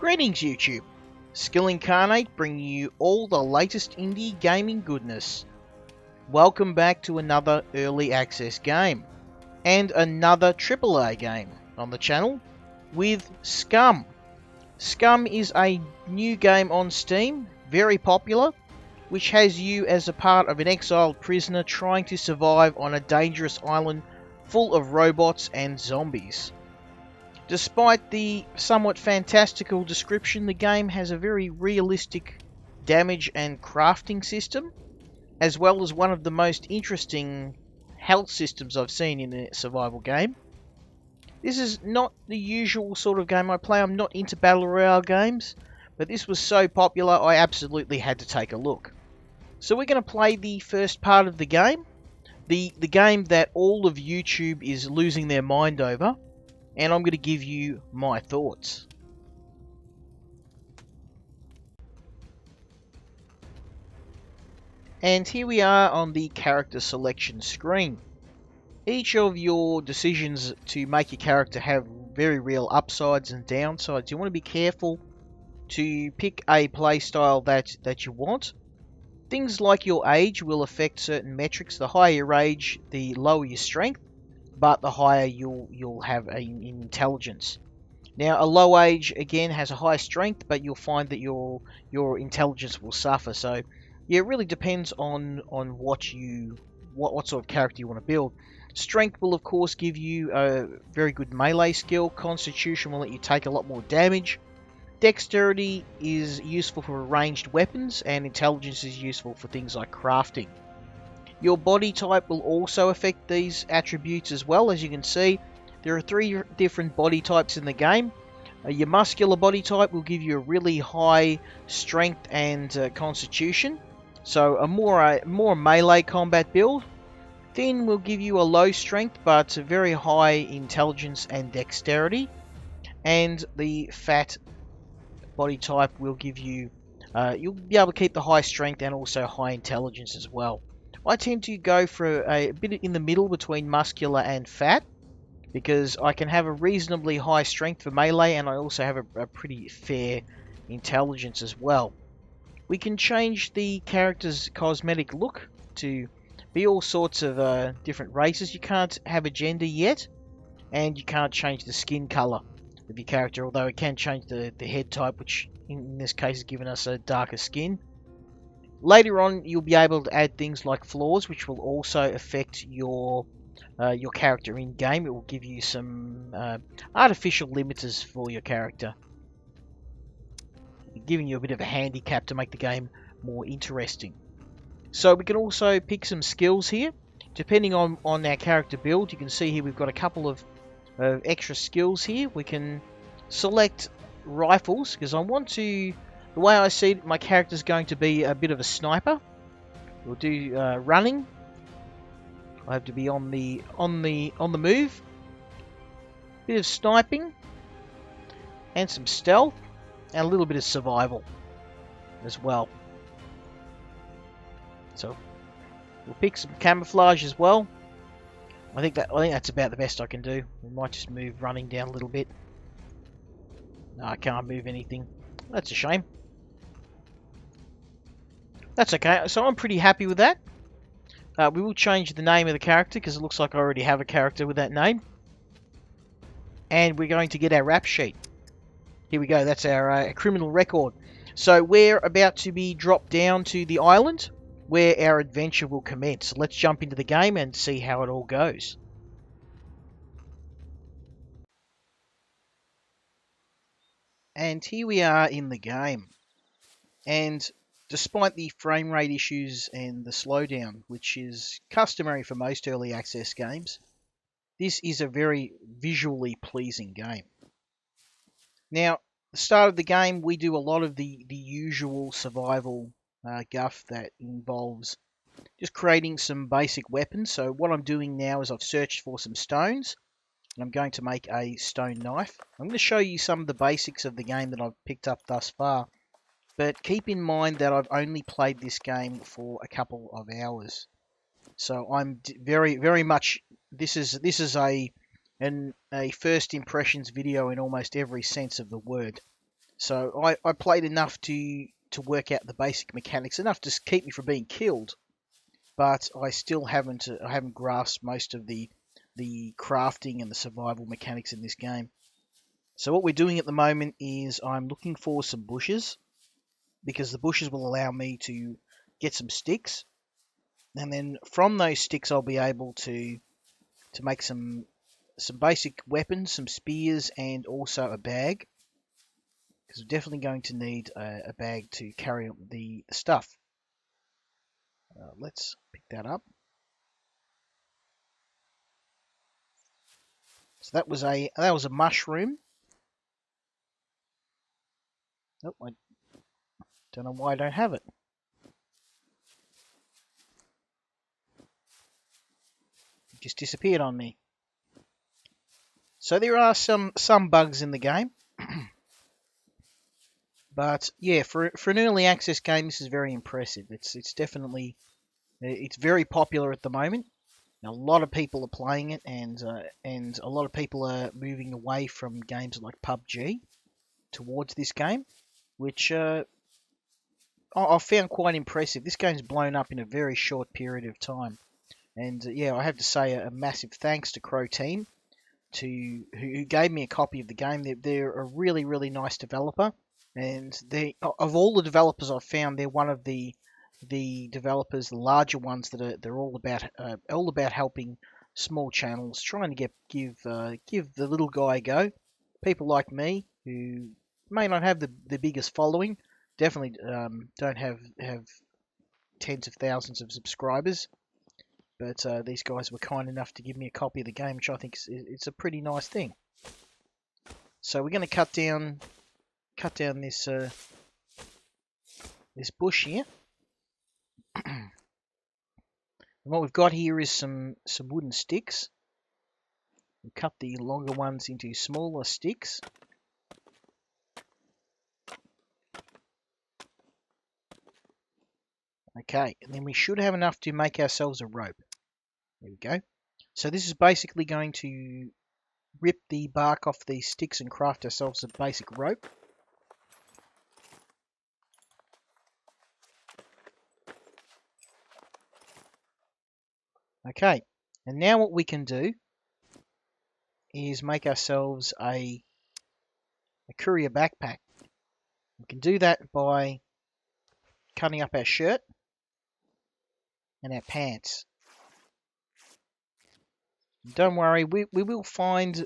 Greetings YouTube! Skill Incarnate bringing you all the latest indie gaming goodness. Welcome back to another early access game, and another AAA game on the channel with SCUM. SCUM is a new game on Steam, very popular, which has you as a part of an exiled prisoner trying to survive on a dangerous island full of robots and zombies. Despite the somewhat fantastical description, the game has a very realistic damage and crafting system, as well as one of the most interesting health systems I've seen in a survival game. This is not the usual sort of game I play. I'm not into Battle Royale games, but this was so popular I absolutely had to take a look. So we're going to play the first part of the game, the game that all of YouTube is losing their mind over, and I'm going to give you my thoughts. And here we are on the character selection screen. Each of your decisions to make your character have very real upsides and downsides. You want to be careful to pick a playstyle that you want. Things like your age will affect certain metrics. The higher your age, the lower your strength, but the higher you'll have in intelligence. Now, a low age again has a high strength, but you'll find that your intelligence will suffer. So, yeah, it really depends on what sort of character you want to build. Strength will of course give you a very good melee skill. Constitution will let you take a lot more damage. Dexterity is useful for ranged weapons, and intelligence is useful for things like crafting. Your body type will also affect these attributes as well. As you can see, there are 3 different body types in the game. Your muscular body type will give you a really high strength and constitution, so a more melee combat build. Thin will give you a low strength but a very high intelligence and dexterity. And the fat body type will give you, you'll be able to keep the high strength and also high intelligence as well. I tend to go for a bit in the middle between muscular and fat, because I can have a reasonably high strength for melee, and I also have a pretty fair intelligence as well. We can change the character's cosmetic look to be all sorts of different races. You can't have a gender yet, and you can't change the skin color of your character, although it can change the head type, which in this case has given us a darker skin. Later on, you'll be able to add things like floors, which will also affect your character in game. It will give you some artificial limiters for your character, giving you a bit of a handicap to make the game more interesting. So we can also pick some skills here, depending on our character build. You can see here we've got a couple of extra skills here. We can select rifles, because I want to. The way I see it, my character's going to be a bit of a sniper. We'll do running. I have to be on the move. Bit of sniping, and some stealth, and a little bit of survival as well. So we'll pick some camouflage as well. I think that's about the best I can do. We might just move running down a little bit. No, I can't move anything. That's a shame. That's okay. So I'm pretty happy with that. We will change the name of the character, because it looks like I already have a character with that name. And we're going to get our rap sheet. Here we go. That's our criminal record. So we're about to be dropped down to the island where our adventure will commence. So let's jump into the game and see how it all goes. And here we are in the game. And despite the frame rate issues and the slowdown, which is customary for most early access games, this is a very visually pleasing game. Now, at the start of the game, we do a lot of the usual survival guff that involves just creating some basic weapons. So what I'm doing now is I've searched for some stones, and I'm going to make a stone knife. I'm going to show you some of the basics of the game that I've picked up thus far. But keep in mind that I've only played this game for a couple of hours, so I'm very much. This is a first impressions video in almost every sense of the word. So I played enough to work out the basic mechanics, enough to keep me from being killed. But I still haven't grasped most of the crafting and the survival mechanics in this game. So what we're doing at the moment is I'm looking for some bushes, because the bushes will allow me to get some sticks, and then from those sticks I'll be able to make some basic weapons, some spears, and also a bag, because we're definitely going to need a bag to carry the stuff. Let's pick that up. So that was a mushroom. Nope, I don't know why I don't have it. It just disappeared on me. So there are some bugs in the game. But yeah, for an early access game, this is very impressive. It's definitely very popular at the moment. A lot of people are playing it, and a lot of people are moving away from games like PUBG towards this game, which I found quite impressive. This game's blown up in a very short period of time, and yeah, I have to say a massive thanks to Croteam, who gave me a copy of the game. They're a really nice developer, and they, of all the developers I've found, they're one of the developers, the larger ones, they're all about helping small channels, trying to give the little guy a go. People like me who may not have the biggest following, definitely don't have tens of thousands of subscribers, but these guys were kind enough to give me a copy of the game, which I think it's a pretty nice thing. So we're going to cut down this this bush here. And what we've got here is some wooden sticks. We'll cut the longer ones into smaller sticks. Okay, and then we should have enough to make ourselves a rope. There we go. So this is basically going to rip the bark off these sticks and craft ourselves a basic rope. Okay, and now what we can do is make ourselves a courier backpack. We can do that by cutting up our shirt and our pants. Don't worry, we will find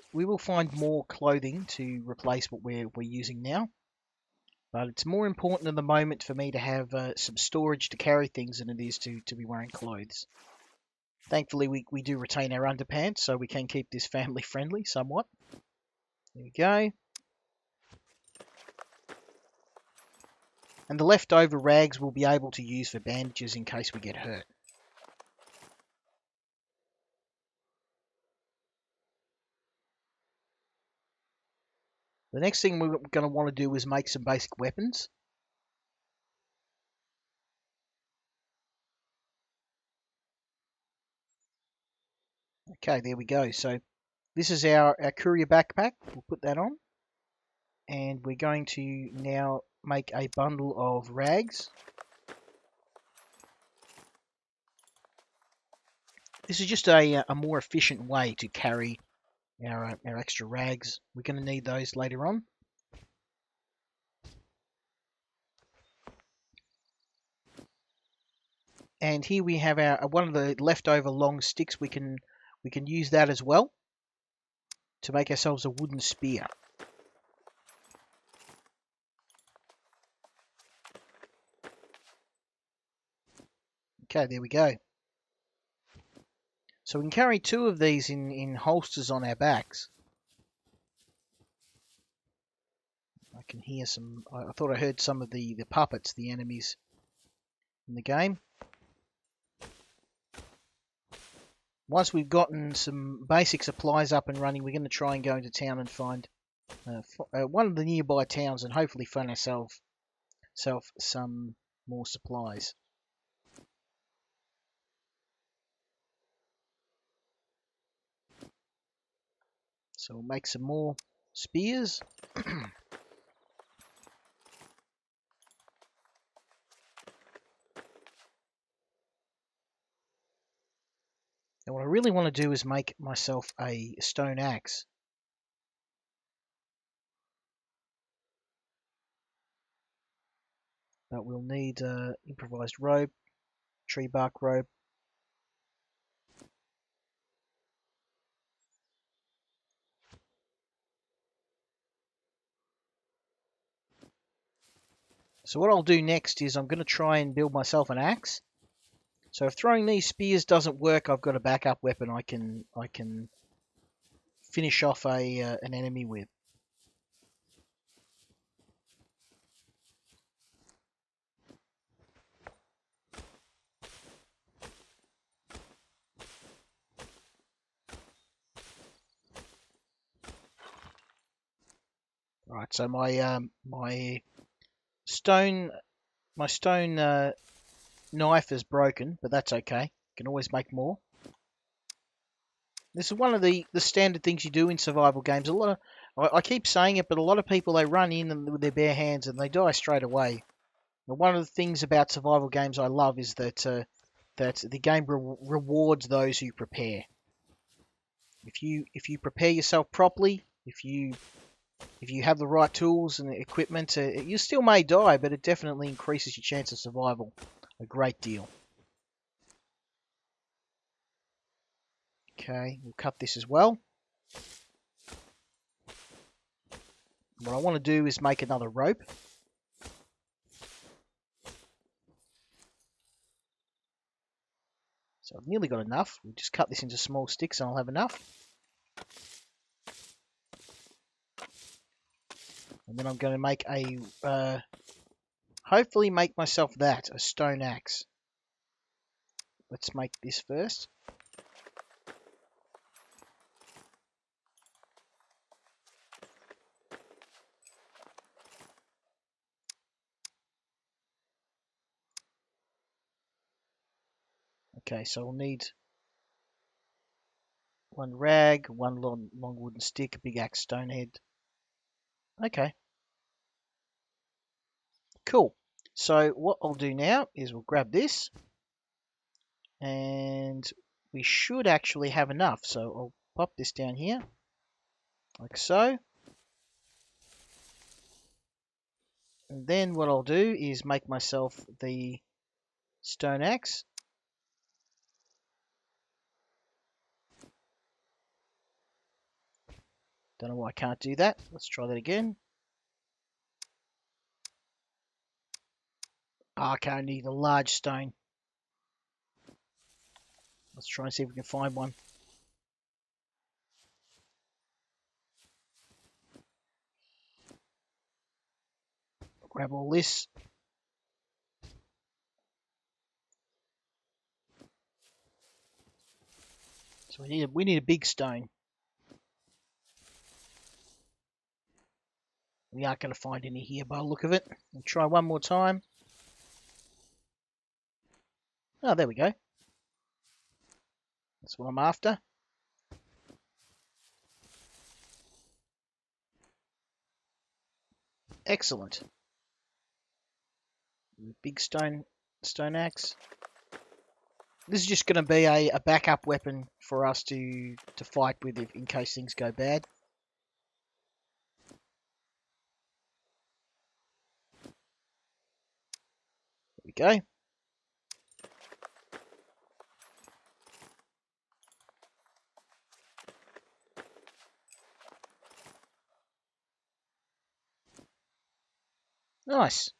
more clothing to replace what we're using now. But it's more important at the moment for me to have some storage to carry things than it is to be wearing clothes. Thankfully, we do retain our underpants, so we can keep this family friendly somewhat. There we go. And the leftover rags we'll be able to use for bandages in case we get hurt. The next thing we're going to want to do is make some basic weapons. Okay, there we go. So this is our courier backpack. We'll put that on. And we're going to now make a bundle of rags. This is just a more efficient way to carry our extra rags. We're going to need those later on. And here we have our one of the leftover long sticks. We can use that as well to make ourselves a wooden spear. Okay, there we go. So we can carry two of these in holsters on our backs. I can hear some. I thought I heard some of the puppets, the enemies in the game. Once we've gotten some basic supplies up and running, we're going to try and go into town and find one of the nearby towns and hopefully find ourselves some more supplies. So we'll make some more spears. really want to do is make myself a stone axe. But we'll need improvised rope, tree bark rope. So what I'll do next is I'm going to try and build myself an axe. So if throwing these spears doesn't work, I've got a backup weapon I can finish off an enemy with. Right, so my stone knife is broken, but that's okay. Can always make more. This is one of the standard things you do in survival games. I keep saying it, but a lot of people, they run in with their bare hands and they die straight away. And one of the things about survival games I love is that the game rewards those who prepare. If you prepare yourself properly, if you have the right tools and equipment, you still may die, but it definitely increases your chance of survival a great deal. Okay, we'll cut this as well. What I want to do is make another rope. So I've nearly got enough. We'll just cut this into small sticks and I'll have enough. And then I'm going to make hopefully make myself a stone axe. Let's make this first. Okay, so we'll need one rag, one long wooden stick, a big axe, stone head. Okay. Cool. So what I'll do now is we'll grab this. And we should actually have enough. So I'll pop this down here. Like so. And then what I'll do is make myself the stone axe. Don't know why I can't do that. Let's try that again. Ah, okay, I need a large stone. Let's try and see if we can find one. Grab all this. So we need a big stone. We aren't going to find any here by the look of it. We'll try one more time. Oh, there we go. That's what I'm after. Excellent. Big stone axe. This is just going to be a backup weapon for us to fight with in case things go bad. There we go. Nice.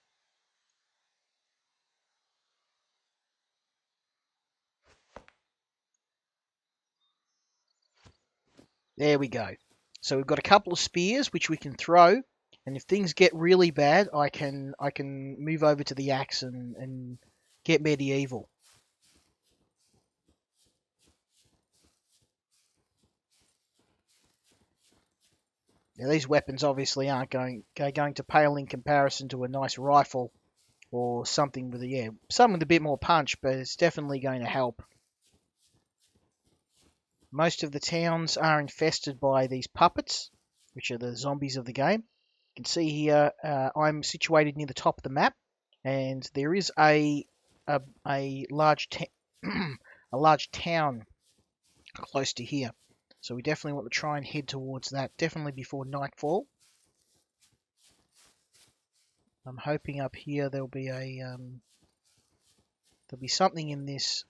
There we go. So we've got a couple of spears which we can throw, and if things get really bad, I can move over to the axe and get medieval. Now these weapons obviously aren't going to pale in comparison to a nice rifle or something with something with a bit more punch, but it's definitely going to help. Most of the towns are infested by these puppets, which are the zombies of the game. You can see here I'm situated near the top of the map, and there is a large a large town close to here. So we definitely want to try and head towards that, definitely before nightfall. I'm hoping up here there'll be something in this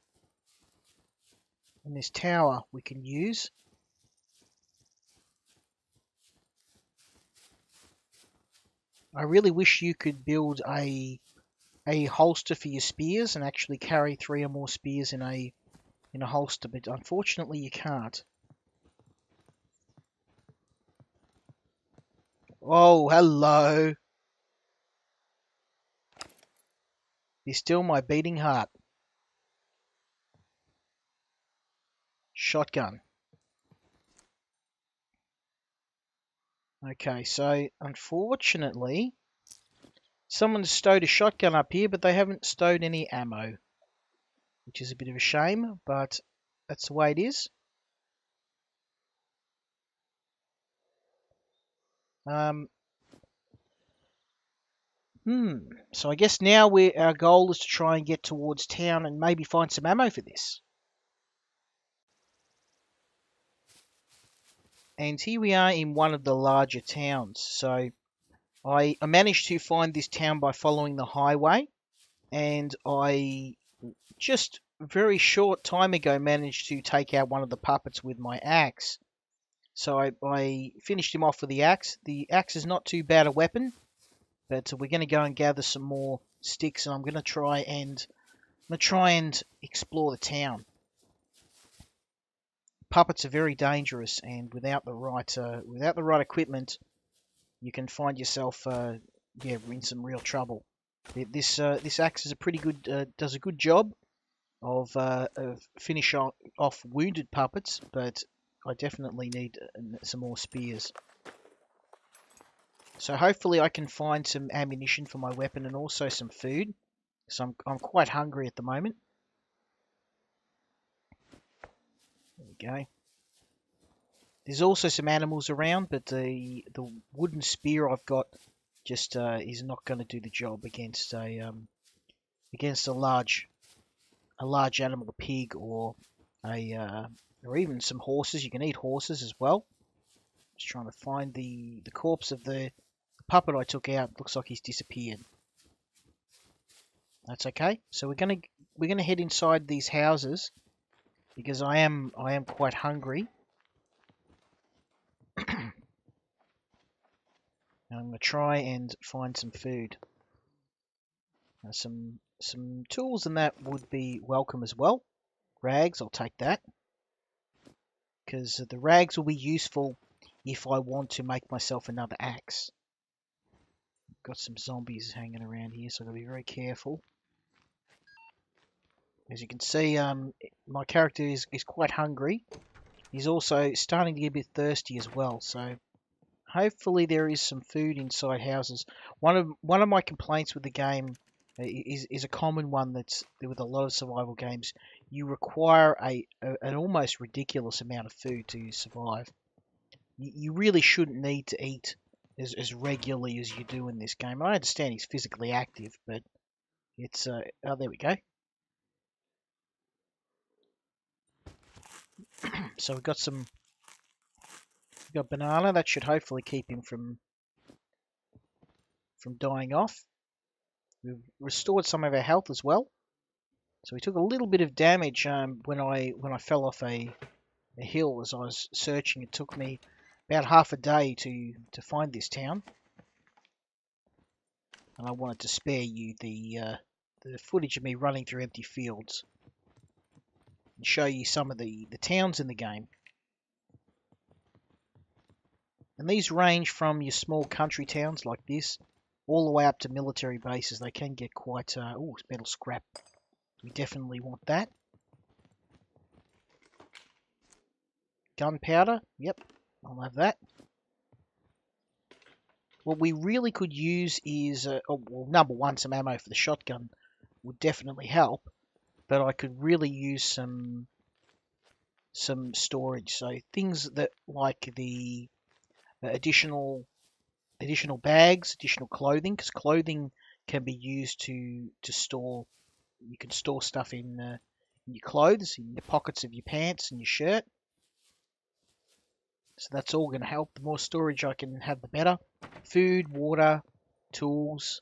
tower we can use. I really wish you could build a holster for your spears and actually carry 3 or more spears in a holster, but unfortunately you can't. Oh, hello. You're still my beating heart. Shotgun. Okay, so unfortunately, someone's stowed a shotgun up here, but they haven't stowed any ammo, which is a bit of a shame, but that's the way it is. So I guess now our goal is to try and get towards town and maybe find some ammo for this. And here we are in one of the larger towns. So I managed to find this town by following the highway, and I just very short time ago managed to take out one of the puppets with my axe. So I finished him off with the axe. The axe is not too bad a weapon, but we're going to go and gather some more sticks, and I'm going to try and explore the town. Puppets are very dangerous, and without the right equipment, you can find yourself in some real trouble. This axe is does a good job of finishing off wounded puppets, but I definitely need some more spears. So hopefully I can find some ammunition for my weapon and also some food. So I'm quite hungry at the moment. There we go. There's also some animals around, but the wooden spear I've got just is not going to do the job against a large animal, a pig or or even some horses. You can eat horses as well. Just trying to find the corpse of the puppet I took out. Looks like he's disappeared. That's okay. So we're gonna head inside these houses because I am quite hungry. I'm gonna try and find some food. Some tools and that would be welcome as well. Rags, I'll take that, because the rags will be useful if I want to make myself another axe. Got some zombies hanging around here, so I've got to be very careful. As you can see, my character is quite hungry. He's also starting to get a bit thirsty as well, so hopefully there is some food inside houses. One of my complaints with the game is a common one that's with a lot of survival games. You require an almost ridiculous amount of food to survive. You really shouldn't need to eat as regularly as you do in this game. I understand he's physically active, but it's oh, there we go. So we've got banana. That should hopefully keep him from dying off. We've restored some of our health as well. So we took a little bit of damage when I fell off a hill as I was searching. It took me about half a day to find this town, and I wanted to spare you the footage of me running through empty fields and show you some of the towns in the game. And these range from your small country towns like this all the way up to military bases. They can get quite... oh, metal scrap. We definitely want that. Gunpowder. Yep, I'll have that. What we really could use is... well, number one, some ammo for the shotgun would definitely help. But I could really use some storage. So things that like the additional bags, additional clothing, because clothing can be used to store. You can store stuff in in your clothes, in the pockets of your pants and your shirt. So that's all going to help. The more storage I can have, the better. Food, water, tools.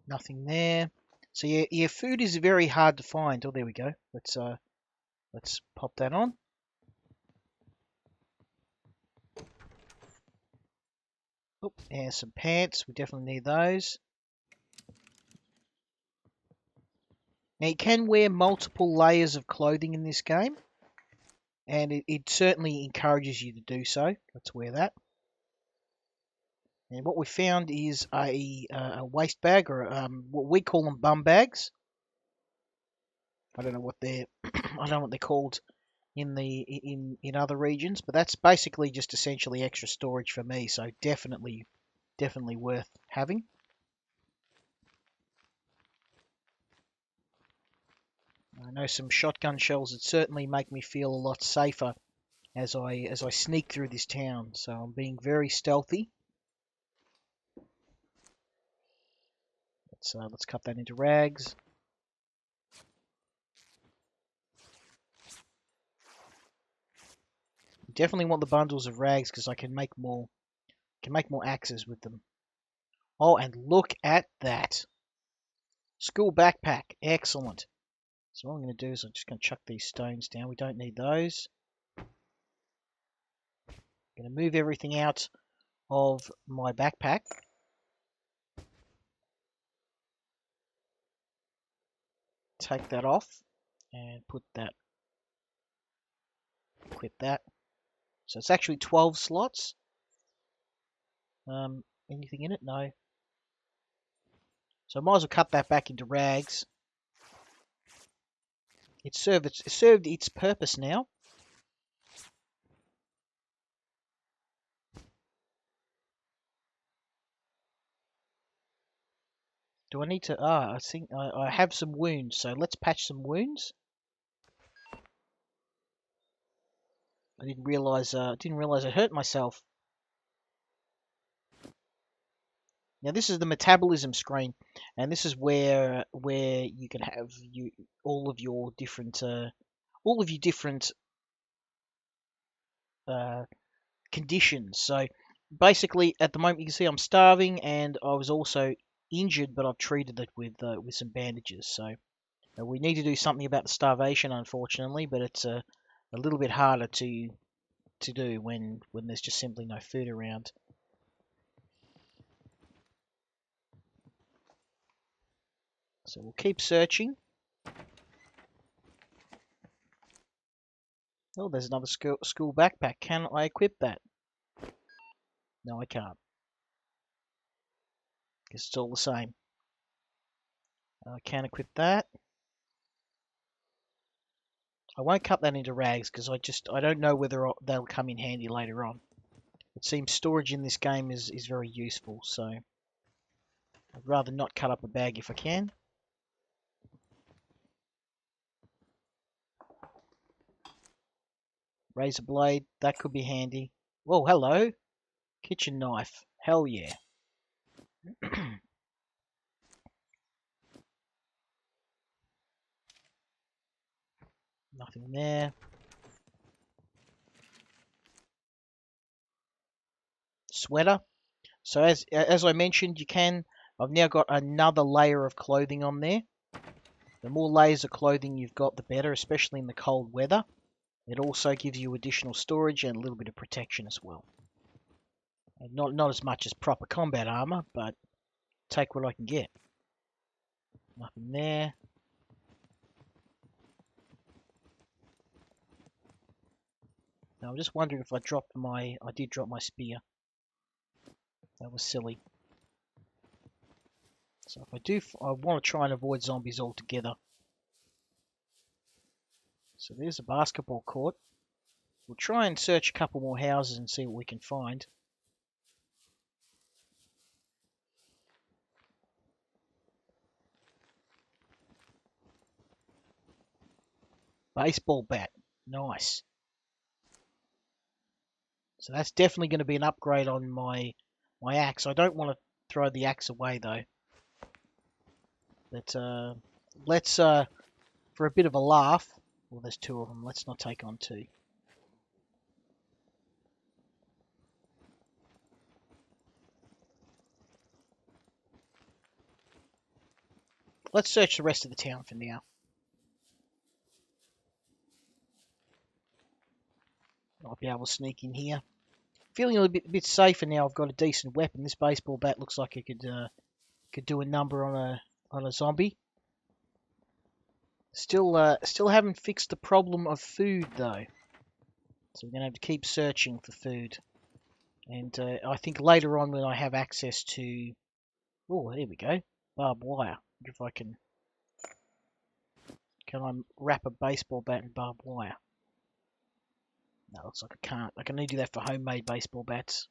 Nothing there. So yeah, food is very hard to find. Oh, there we go. Let's pop that on. Oh, and some pants. We definitely need those. Now you can wear multiple layers of clothing in this game, and it certainly encourages you to do so. Let's wear that. And what we found is a waste bag, or what we call them bum bags. I don't know what they're I don't know what they're called in other regions, but that's basically just essentially extra storage for me. So definitely worth having. I know some shotgun shells that certainly make me feel a lot safer as I sneak through this town. So I'm being very stealthy. Let's cut that into rags. Definitely want the bundles of rags because I can make more axes with them. Oh, and look at that. School backpack. Excellent. So what I'm going to do is I'm just going to chuck these stones down. We don't need those. I'm going to move everything out of my backpack. Take that off and put that, equip that. So it's actually 12 slots. Anything in it? No. So I might as well cut that back into rags. It served its purpose now. Do I need to... I think I have some wounds, so let's patch some wounds. I didn't realize I hurt myself. Now this is the metabolism screen, and this is where you can have all of your different conditions. So basically, at the moment, you can see I'm starving, and I was also injured, but I've treated it with some bandages. So we need to do something about the starvation, unfortunately, but it's a little bit harder to do when there's just simply no food around. So we'll keep searching. Oh, there's another school backpack. Can I equip that? No, I can't. Guess it's all the same. I can equip that. I won't cut that into rags because I don't know whether they'll come in handy later on. It seems storage in this game is very useful, so I'd rather not cut up a bag if I can. Razor blade, that could be handy. Oh, hello. Kitchen knife. Hell yeah. Nothing there. Sweater. So as I mentioned, I've now got another layer of clothing on there. The more layers of clothing you've got, the better, especially in the cold weather. It also gives you additional storage and a little bit of protection as well. Not as much as proper combat armor, but take what I can get. Nothing there. Now I'm just wondering if I did drop my spear. That was silly. So if I want to try and avoid zombies altogether. So there's a basketball court. We'll try and search a couple more houses and see what we can find. Baseball bat. Nice. So that's definitely going to be an upgrade on my my axe. I don't want to throw the axe away though. But let's for a bit of a laugh. Well, there's two of them. Let's not take on two. Let's search the rest of the town for now. I'll be able to sneak in here. Feeling a bit safer now. I've got a decent weapon. This baseball bat looks like it could do a number on a zombie. Still haven't fixed the problem of food though. So we're gonna have to keep searching for food. And I think later on when I have access to... Oh, there we go. Barbed wire. I wonder if I can... Can I wrap a baseball bat in barbed wire? No, looks like I can't. I can only do that for homemade baseball bats.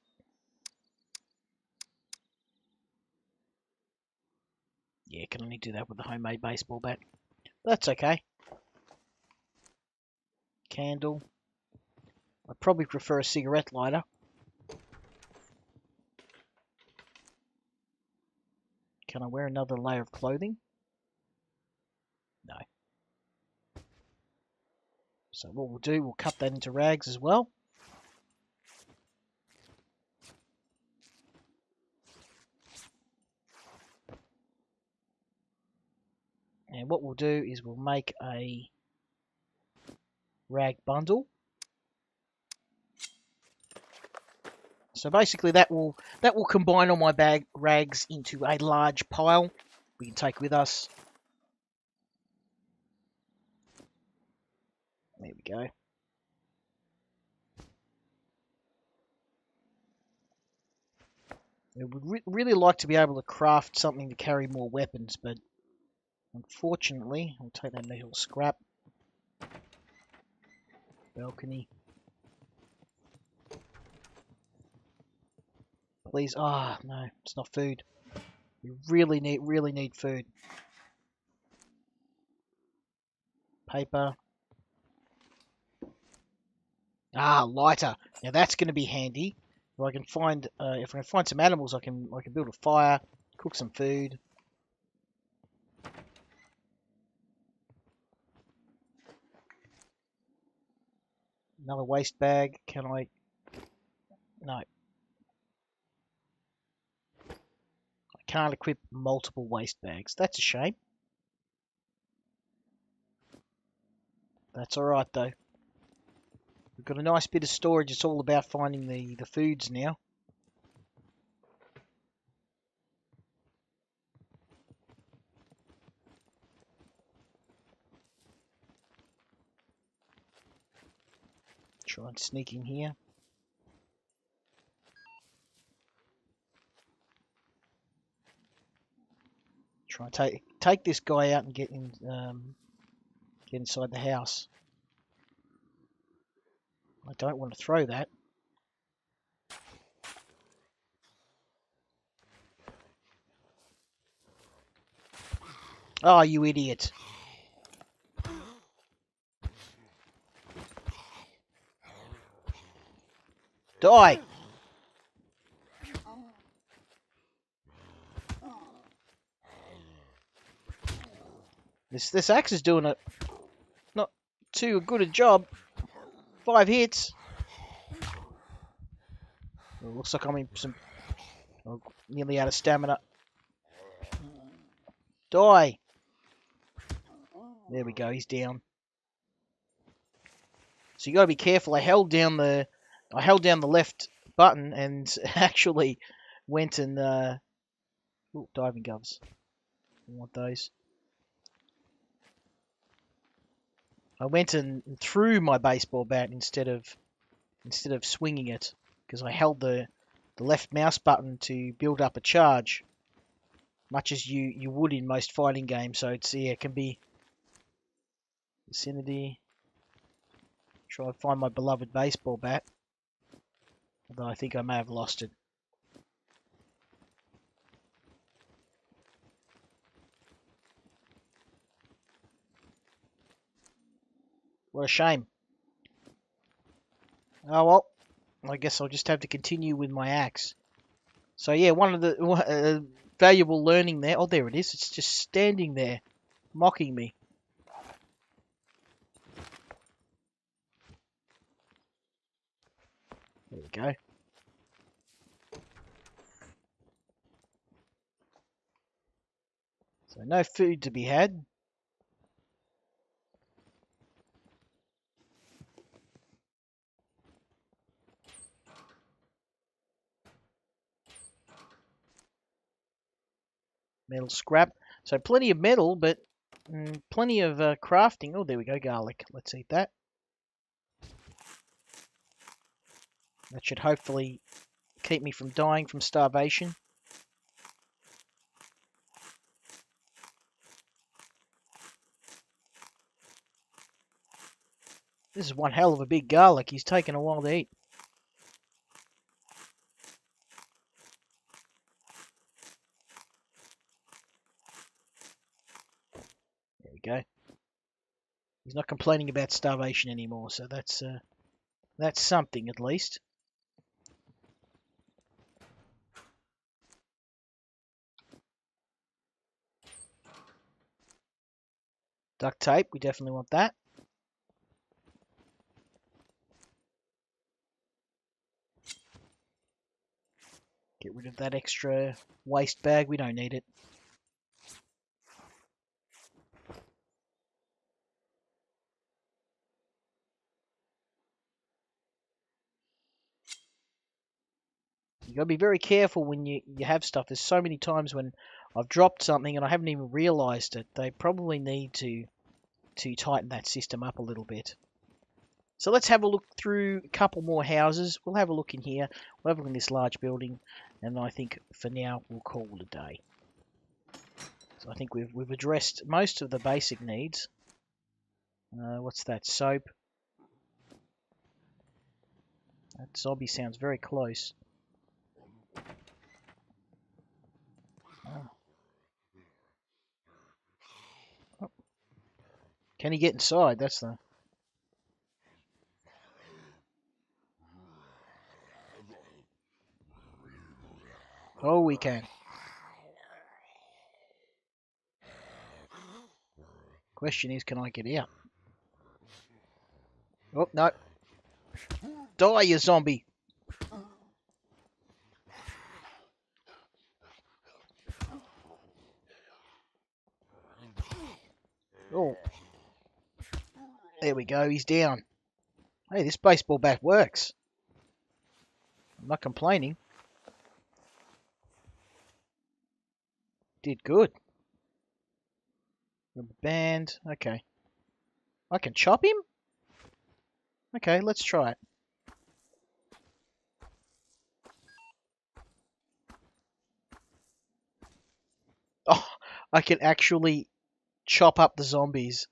Yeah, can only do that with the homemade baseball bat. But that's okay. Candle. I'd probably prefer a cigarette lighter. Can I wear another layer of clothing? No. So what we'll do, we'll cut that into rags as well. And what we'll do is we'll make a rag bundle. So basically that will combine all my rags into a large pile we can take with us. There we go. I would really like to be able to craft something to carry more weapons, but unfortunately, I'll take that metal scrap. Balcony. Please. Ah, oh, no, it's not food. We really need food. Paper. Ah, lighter. Now that's going to be handy. If I can find some animals, I can build a fire, cook some food. Another waste bag. Can I? No. I can't equip multiple waste bags. That's a shame. That's alright though. We've got a nice bit of storage. It's all about finding the foods now. Try and sneak in here. Try and take this guy out and get inside the house. I don't want to throw that. Oh, you idiot. Die! This axe is doing it not too good a job. 5 hits. Well, looks like I'm in nearly out of stamina. Die! There we go, he's down. So you got to be careful. I held down the left button and actually went and ooh, diving gloves. I want those. I went and threw my baseball bat instead of swinging it because I held the left mouse button to build up a charge, much as you would in most fighting games. So it's it can be vicinity. Try and find my beloved baseball bat, although I think I may have lost it. What a shame. Oh well, I guess I'll just have to continue with my axe. So yeah, one of the valuable learning there. Oh, there it is. It's just standing there, mocking me. There we go. So no food to be had. Metal scrap. So plenty of metal, but plenty of crafting. Oh, there we go, garlic. Let's eat that. That should hopefully keep me from dying from starvation. This is one hell of a big garlic. He's taken a while to eat. There we go. He's not complaining about starvation anymore, so that's something at least. Duct tape, we definitely want that. Get rid of that extra waste bag, we don't need it. You gotta be very careful when you have stuff. There's so many times when I've dropped something and I haven't even realised it. They probably need to tighten that system up a little bit. So let's have a look through a couple more houses. We'll have a look in here. We'll have a look in this large building, and I think for now we'll call it a day. So I think we've addressed most of the basic needs. What's that? Soap. That zombie sounds very close. Oh. Oh. Can he get inside? That's the... Oh, we can. Question is, can I get out? Oh, no. Die, you zombie. Oh. There we go, he's down. Hey, this baseball bat works. I'm not complaining. Did good. Rubber band. Okay. I can chop him? Okay, let's try it. Oh, I can actually chop up the zombies.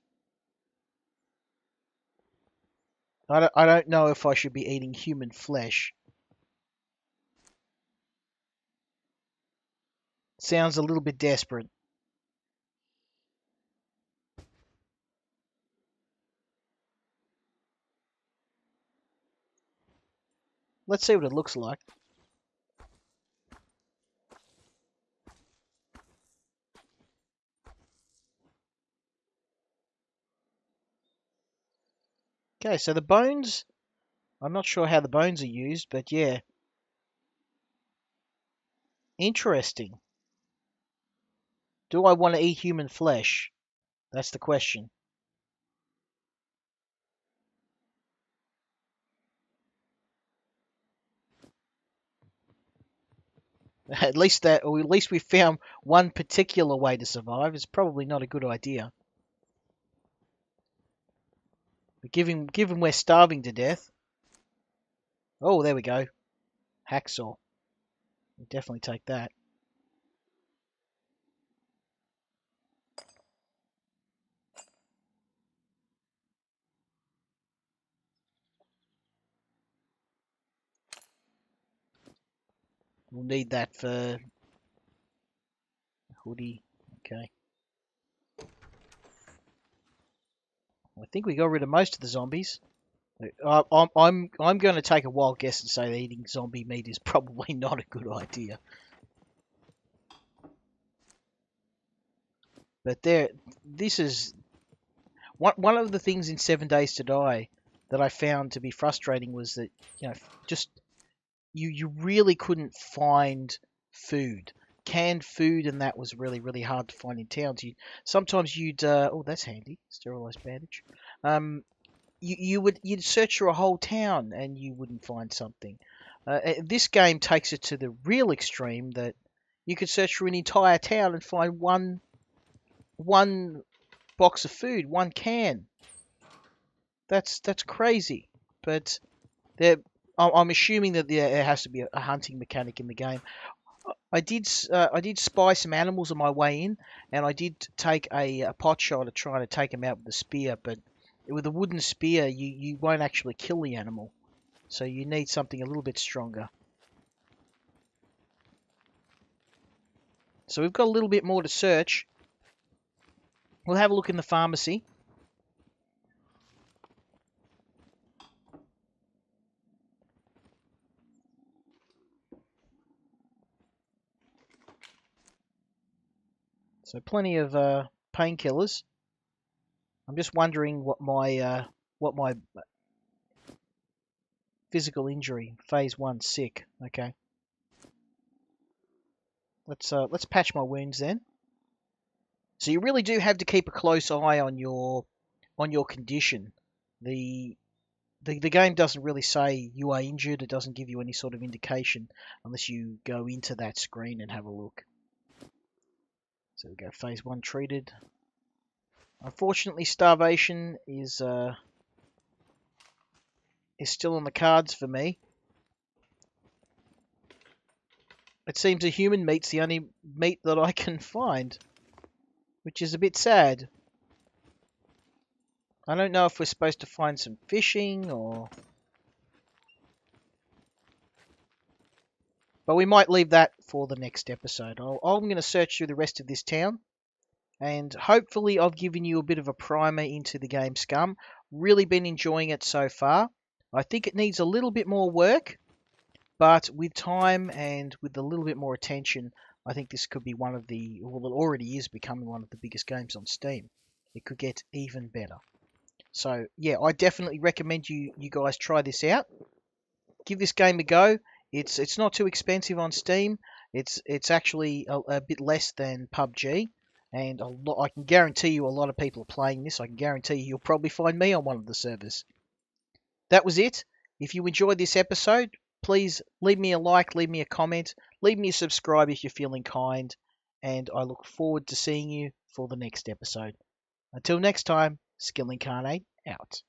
I don't know if I should be eating human flesh. Sounds a little bit desperate. Let's see what it looks like. Okay, so the bones, I'm not sure how the bones are used, but yeah. Interesting. Do I want to eat human flesh? That's the question. At least we found one particular way to survive. It's probably not a good idea. But given we're starving to death. Oh, there we go. Hacksaw. We'll definitely take that. We'll need that for hoodie. Okay. I think we got rid of most of the zombies. I'm going to take a wild guess and say that eating zombie meat is probably not a good idea. But this is one of the things in 7 Days to Die that I found to be frustrating was that just you really couldn't find food. Canned food and that was really hard to find in towns. Sometimes you'd oh, that's handy, sterilized bandage. You'd search through a whole town and you wouldn't find something. This game takes it to the real extreme that you could search through an entire town and find one box of food, one can. That's crazy. But I'm assuming that there has to be a hunting mechanic in the game. I did spy some animals on my way in, and I did take a pot shot at trying to take them out with a spear. But with a wooden spear, you won't actually kill the animal, so you need something a little bit stronger. So we've got a little bit more to search. We'll have a look in the pharmacy. So plenty of painkillers. I'm just wondering what my physical injury, phase 1, sick. Okay. Let's patch my wounds then. So you really do have to keep a close eye on your condition. The game doesn't really say you are injured. It doesn't give you any sort of indication unless you go into that screen and have a look. So we go phase 1 treated. Unfortunately, starvation is still on the cards for me. It seems a human meat's the only meat that I can find, which is a bit sad. I don't know if we're supposed to find some fishing or... But we might leave that for the next episode. I'm going to search through the rest of this town. And hopefully I've given you a bit of a primer into the game SCUM. Really been enjoying it so far. I think it needs a little bit more work. But with time and with a little bit more attention, I think this could be one of the... Well, it already is becoming one of the biggest games on Steam. It could get even better. So, yeah, I definitely recommend you guys try this out. Give this game a go. It's not too expensive on Steam. It's actually a bit less than PUBG. And I can guarantee you a lot of people are playing this. I can guarantee you'll probably find me on one of the servers. That was it. If you enjoyed this episode, please leave me a like, leave me a comment, leave me a subscribe if you're feeling kind. And I look forward to seeing you for the next episode. Until next time, Skill Incarnate out.